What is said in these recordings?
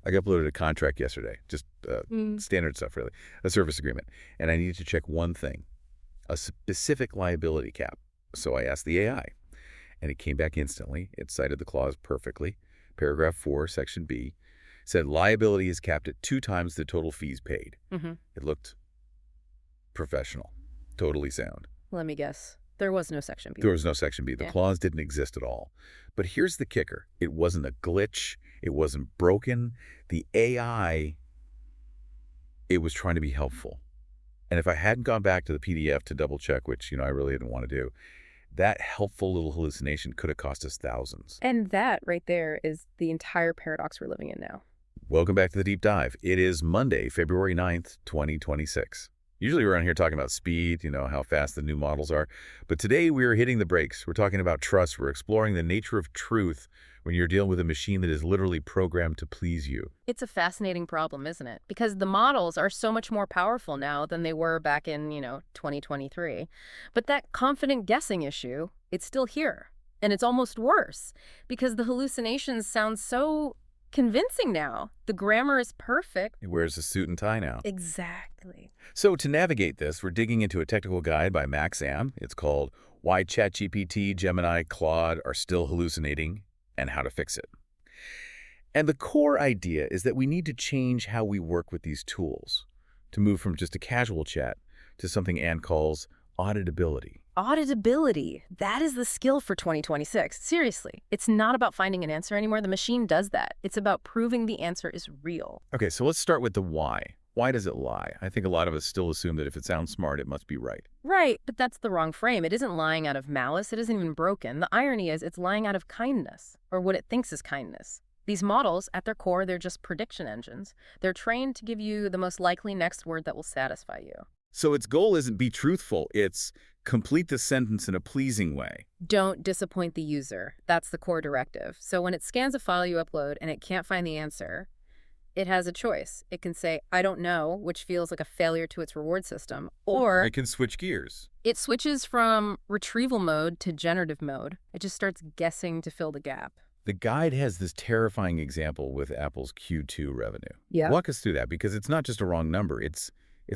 I uploaded a contract yesterday, just standard stuff, really, a service agreement. And I needed to check one thing, a specific liability cap. So I asked the AI, and it came back instantly. It cited the clause perfectly. Paragraph 4, Section B, said liability is capped at 2 times the total fees paid. It looked professional, totally sound. Let me guess. There was no Section B. There was no Section B. The clause didn't exist at all. But here's the kicker. It wasn't a glitch. It wasn't broken. The AI, it was trying to be helpful. And if I hadn't gone back to the PDF to double check, which, I really didn't want to do, that helpful little hallucination could have cost us thousands. And that right there is the entire paradox we're living in now. Welcome back to the Deep Dive. It is Monday, February 9th, 2026. Usually we're around here talking about speed, how fast the new models are. But today we're hitting the brakes. We're talking about trust. We're exploring the nature of truth when you're dealing with a machine that is literally programmed to please you. It's a fascinating problem, isn't it? Because the models are so much more powerful now than they were back in, 2023. But that confident guessing issue, it's still here. And it's almost worse because the hallucinations sound so convincing now. The grammar is perfect. He wears a suit and tie now. Exactly. So to navigate this, we're digging into a technical guide by Max Am. It's called Why ChatGPT, Gemini, Claude Are Still Hallucinating and How to Fix It. And the core idea is that we need to change how we work with these tools to move from just a casual chat to something Ann calls auditability. Auditability. That is the skill for 2026. Seriously. It's not about finding an answer anymore. The machine does that. It's about proving the answer is real. Okay, so let's start with the why. Why does it lie? I think a lot of us still assume that if it sounds smart, it must be right. Right, but that's the wrong frame. It isn't lying out of malice. It isn't even broken. The irony is it's lying out of kindness, or what it thinks is kindness. These models, at their core, they're just prediction engines. They're trained to give you the most likely next word that will satisfy you. So its goal isn't be truthful, it's complete the sentence in a pleasing way. Don't disappoint the user. That's the core directive. So when it scans a file you upload and it can't find the answer, it has a choice. It can say, I don't know, which feels like a failure to its reward system. Or it can switch gears. It switches from retrieval mode to generative mode. It just starts guessing to fill the gap. The guide has this terrifying example with Apple's Q2 revenue. Yeah. Walk us through that, because it's not just a wrong number. It's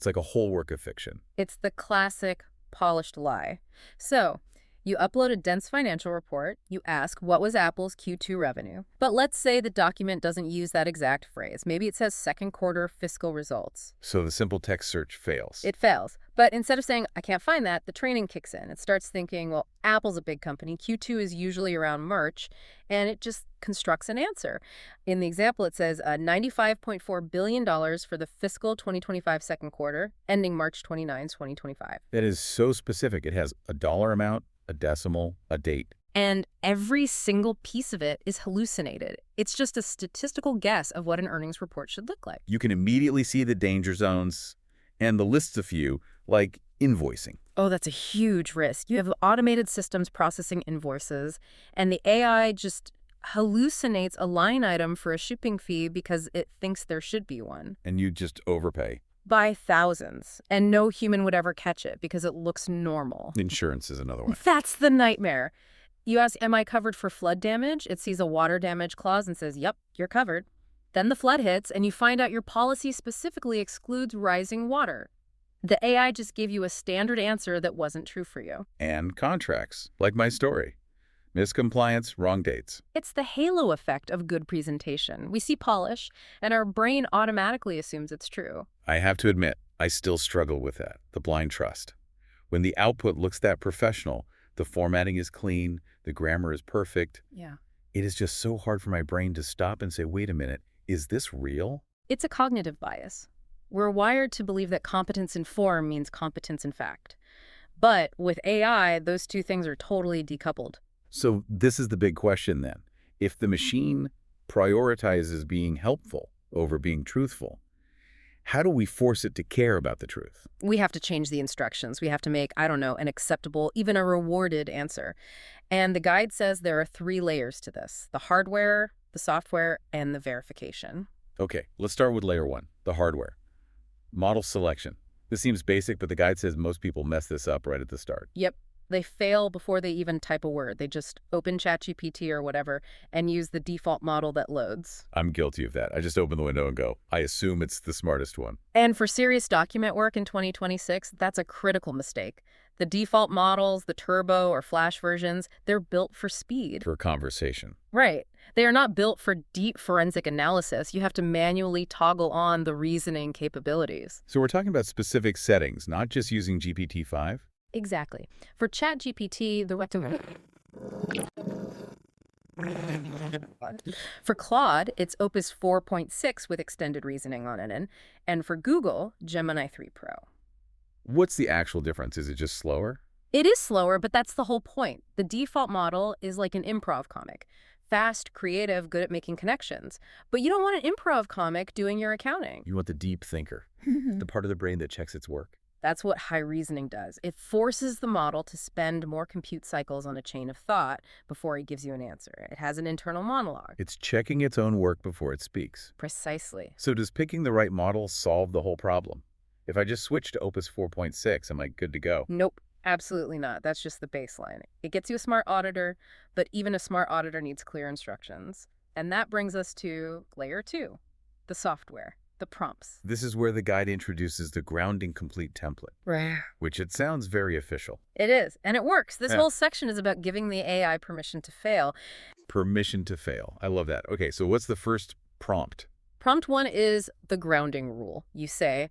like a whole work of fiction. It's the classic polished lie. So you upload a dense financial report. You ask, what was Apple's Q2 revenue? But let's say the document doesn't use that exact phrase. Maybe it says second quarter fiscal results. So the simple text search fails. It fails. But instead of saying, I can't find that, the training kicks in. It starts thinking, well, Apple's a big company. Q2 is usually around March. And it just constructs an answer. In the example, it says $95.4 billion for the fiscal 2025 second quarter, ending March 29, 2025. That is so specific. It has a dollar amount, a decimal, a date. And every single piece of it is hallucinated. It's just a statistical guess of what an earnings report should look like. You can immediately see the danger zones and the lists a few, like invoicing. Oh, that's a huge risk. You have automated systems processing invoices, and the AI just hallucinates a line item for a shipping fee because it thinks there should be one. And you just overpay. By thousands. And no human would ever catch it because it looks normal. Insurance is another one. That's the nightmare. You ask, am I covered for flood damage? It sees a water damage clause and says, yep, you're covered. Then the flood hits, and you find out your policy specifically excludes rising water. The AI just gave you a standard answer that wasn't true for you. And contracts, like my story. Miscompliance, wrong dates. It's the halo effect of good presentation. We see polish, and our brain automatically assumes it's true. I have to admit, I still struggle with that, the blind trust. When the output looks that professional, the formatting is clean, the grammar is perfect. Yeah. It is just so hard for my brain to stop and say, wait a minute, is this real? It's a cognitive bias. We're wired to believe that competence in form means competence in fact. But with AI, those two things are totally decoupled. So this is the big question then. If the machine prioritizes being helpful over being truthful, how do we force it to care about the truth? We have to change the instructions. We have to make, an acceptable, even a rewarded answer. And the guide says there are 3 layers to this: the hardware, the software, and the verification. Okay, let's start with layer 1, the hardware. Model selection. This seems basic, but the guide says most people mess this up right at the start. Yep. They fail before they even type a word. They just open ChatGPT or whatever and use the default model that loads. I'm guilty of that. I just open the window and go, I assume it's the smartest one. And for serious document work in 2026, that's a critical mistake. The default models, the turbo or flash versions, they're built for speed. For conversation. Right. They are not built for deep forensic analysis. You have to manually toggle on the reasoning capabilities. So we're talking about specific settings, not just using GPT-5? Exactly. For ChatGPT, for Claude, it's Opus 4.6 with extended reasoning on it, and for Google, Gemini 3 Pro. What's the actual difference? Is it just slower? It is slower, but that's the whole point. The default model is like an improv comic. Fast, creative, good at making connections. But you don't want an improv comic doing your accounting. You want the deep thinker, the part of the brain that checks its work. That's what high reasoning does. It forces the model to spend more compute cycles on a chain of thought before it gives you an answer. It has an internal monologue. It's checking its own work before it speaks. Precisely. So does picking the right model solve the whole problem? If I just switch to Opus 4.6, am I good to go? Nope. Absolutely not. That's just the baseline. It gets you a smart auditor, but even a smart auditor needs clear instructions. And that brings us to layer 2, the software. The prompts. This is where the guide introduces the grounding complete template, Right. which it sounds very official. It is, and it works. This Yeah. whole section is about giving the AI permission to fail. Permission to fail. I love that. Okay, so what's the first prompt? Prompt 1 is the grounding rule. You say,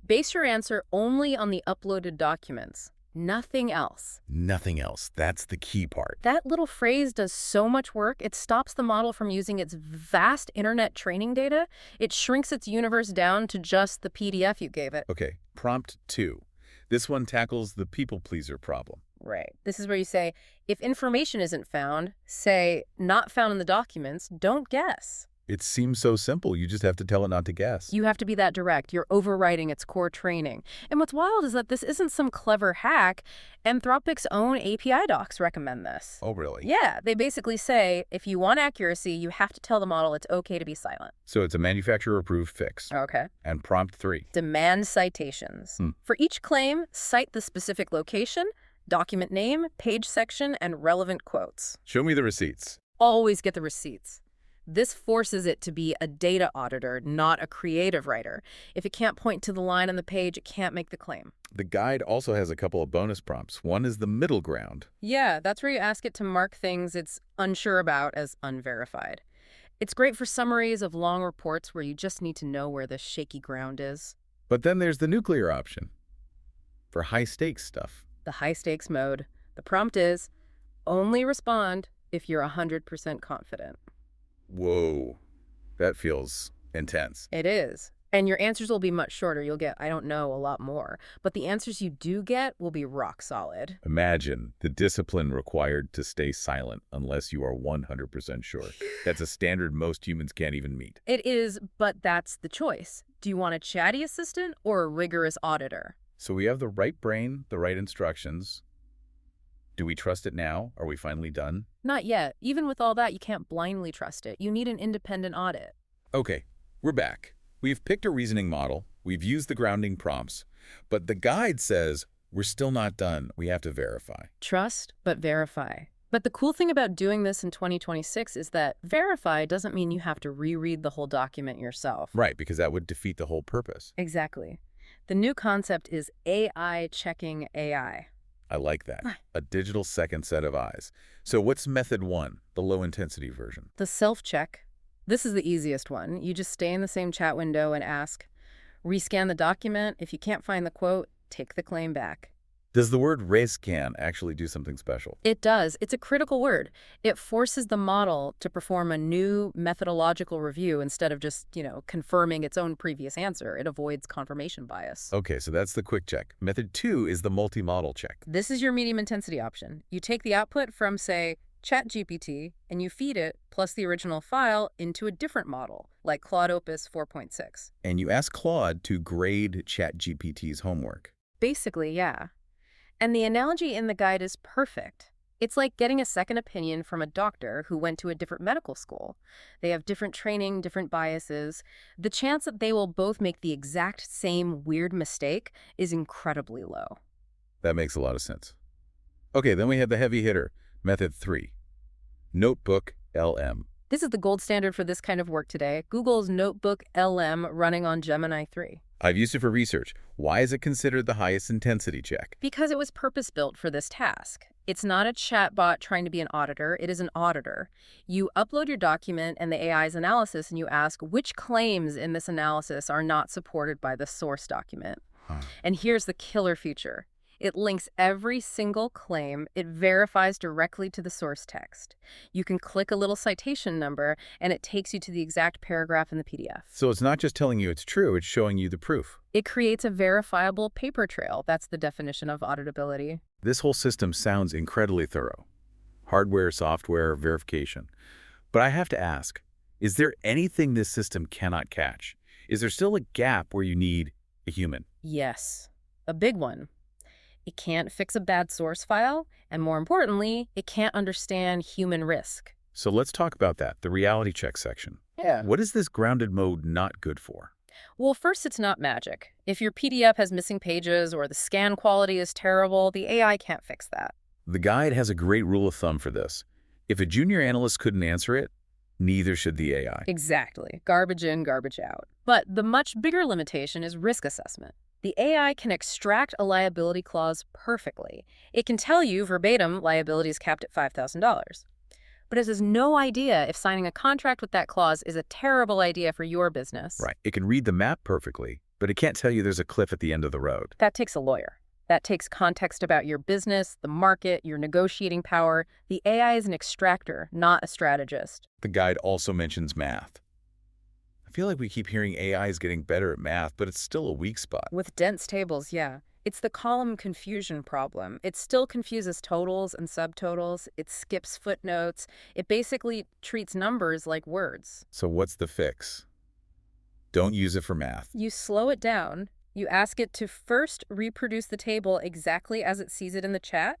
base your answer only on the uploaded documents, nothing else. Nothing else. That's the key part. That little phrase does so much work. It stops the model from using its vast internet training data. It shrinks its universe down to just the PDF you gave it. Okay, prompt 2. This one tackles the people pleaser problem. Right. This is where you say, if information isn't found, say, not found in the documents, don't guess. It seems so simple. You just have to tell it not to guess. You have to be that direct. You're overriding its core training. And what's wild is that this isn't some clever hack. Anthropic's own API docs recommend this. Oh, really? Yeah, they basically say, if you want accuracy, you have to tell the model it's okay to be silent. So it's a manufacturer-approved fix. Okay. And prompt 3. Demand citations. For each claim, cite the specific location, document name, page section, and relevant quotes. Show me the receipts. Always get the receipts. This forces it to be a data auditor, not a creative writer. If it can't point to the line on the page, it can't make the claim. The guide also has a couple of bonus prompts. One is the middle ground. Yeah, that's where you ask it to mark things it's unsure about as unverified. It's great for summaries of long reports where you just need to know where the shaky ground is. But then there's the nuclear option for high-stakes stuff. The high-stakes mode. The prompt is, only respond if you're 100% confident. Whoa, that feels intense. It is. And your answers will be much shorter. You'll get, I don't know, a lot more. But the answers you do get will be rock solid. Imagine the discipline required to stay silent unless you are 100% sure. That's a standard most humans can't even meet. It is, but that's the choice. Do you want a chatty assistant or a rigorous auditor? So we have the right brain, the right instructions. Do we trust it now? Are we finally done? Not yet. Even with all that, you can't blindly trust it. You need an independent audit. Okay, we're back. We've picked a reasoning model. We've used the grounding prompts. But the guide says we're still not done. We have to verify. Trust, but verify. But the cool thing about doing this in 2026 is that verify doesn't mean you have to reread the whole document yourself. Right, because that would defeat the whole purpose. Exactly. The new concept is AI checking AI. I like that. A digital second set of eyes. So what's method 1, the low-intensity version? The self-check. This is the easiest one. You just stay in the same chat window and ask, rescan the document. If you can't find the quote, take the claim back. Does the word rescan actually do something special? It does. It's a critical word. It forces the model to perform a new methodological review instead of just, confirming its own previous answer. It avoids confirmation bias. Okay, so that's the quick check. Method 2 is the multi-model check. This is your medium intensity option. You take the output from, say, ChatGPT, and you feed it, plus the original file, into a different model, like Claude Opus 4.6. And you ask Claude to grade ChatGPT's homework. Basically, yeah. And the analogy in the guide is perfect. It's like getting a second opinion from a doctor who went to a different medical school. They have different training, different biases. The chance that they will both make the exact same weird mistake is incredibly low. That makes a lot of sense. Okay, then we have the heavy hitter, method 3, NotebookLM. This is the gold standard for this kind of work today. Google's NotebookLM running on Gemini 3. I've used it for research. Why is it considered the highest intensity check? Because it was purpose-built for this task. It's not a chatbot trying to be an auditor. It is an auditor. You upload your document and the AI's analysis, and you ask which claims in this analysis are not supported by the source document. And here's the killer feature. It links every single claim. It verifies directly to the source text. You can click a little citation number, and it takes you to the exact paragraph in the PDF. So it's not just telling you it's true, it's showing you the proof. It creates a verifiable paper trail. That's the definition of auditability. This whole system sounds incredibly thorough. Hardware, software, verification. But I have to ask, is there anything this system cannot catch? Is there still a gap where you need a human? Yes, a big one. It can't fix a bad source file, and more importantly, it can't understand human risk. So let's talk about that, the reality check section. Yeah. What is this grounded mode not good for? Well, first, it's not magic. If your PDF has missing pages or the scan quality is terrible, the AI can't fix that. The guide has a great rule of thumb for this. If a junior analyst couldn't answer it, neither should the AI. Exactly. Garbage in, garbage out. But the much bigger limitation is risk assessment. The AI can extract a liability clause perfectly. It can tell you verbatim liability is capped at $5,000. But it has no idea if signing a contract with that clause is a terrible idea for your business. Right. It can read the map perfectly, but it can't tell you there's a cliff at the end of the road. That takes a lawyer. That takes context about your business, the market, your negotiating power. The AI is an extractor, not a strategist. The guide also mentions math. I feel like we keep hearing AI is getting better at math, but it's still a weak spot. With dense tables, yeah. It's the column confusion problem. It still confuses totals and subtotals. It skips footnotes. It basically treats numbers like words. So what's the fix? Don't use it for math. You slow it down. You ask it to first reproduce the table exactly as it sees it in the chat.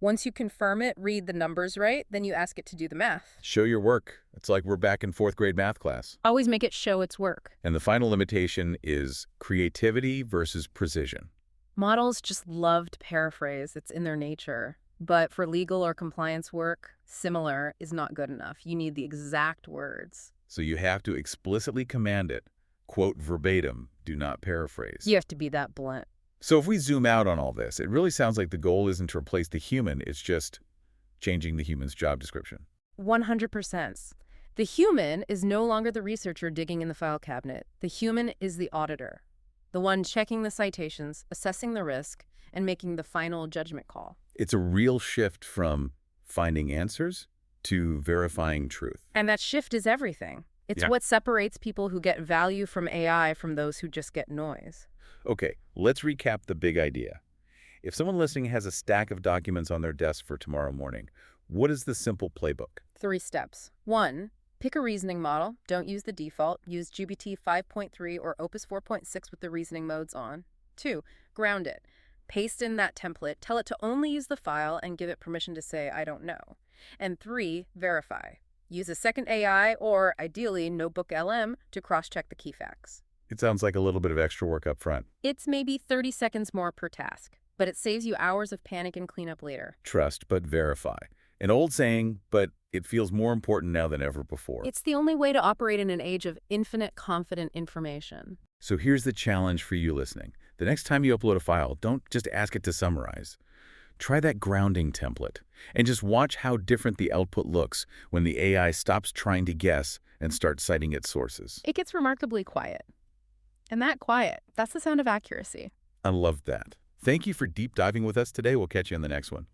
Once you confirm it, read the numbers right, then you ask it to do the math. Show your work. It's like we're back in 4th grade math class. Always make it show its work. And the final limitation is creativity versus precision. Models just love to paraphrase. It's in their nature. But for legal or compliance work, similar is not good enough. You need the exact words. So you have to explicitly command it, quote verbatim, do not paraphrase. You have to be that blunt. So if we zoom out on all this, it really sounds like the goal isn't to replace the human, it's just changing the human's job description. 100%. The human is no longer the researcher digging in the file cabinet. The human is the auditor, the one checking the citations, assessing the risk, and making the final judgment call. It's a real shift from finding answers to verifying truth. And that shift is everything. It's what separates people who get value from AI from those who just get noise. Okay, let's recap the big idea. If someone listening has a stack of documents on their desk for tomorrow morning, what is the simple playbook? 3 steps. 1, pick a reasoning model. Don't use the default. Use GPT-5.3 or Opus 4.6 with the reasoning modes on. 2, ground it. Paste in that template. Tell it to only use the file and give it permission to say, I don't know. And 3, verify. Use a second AI or, ideally, NotebookLM to cross-check the key facts. It sounds like a little bit of extra work up front. It's maybe 30 seconds more per task, but it saves you hours of panic and cleanup later. Trust but verify. An old saying, but it feels more important now than ever before. It's the only way to operate in an age of infinite confident information. So here's the challenge for you listening. The next time you upload a file, don't just ask it to summarize. Try that grounding template and just watch how different the output looks when the AI stops trying to guess and starts citing its sources. It gets remarkably quiet. And that quiet, that's the sound of accuracy. I love that. Thank you for deep diving with us today. We'll catch you in the next one.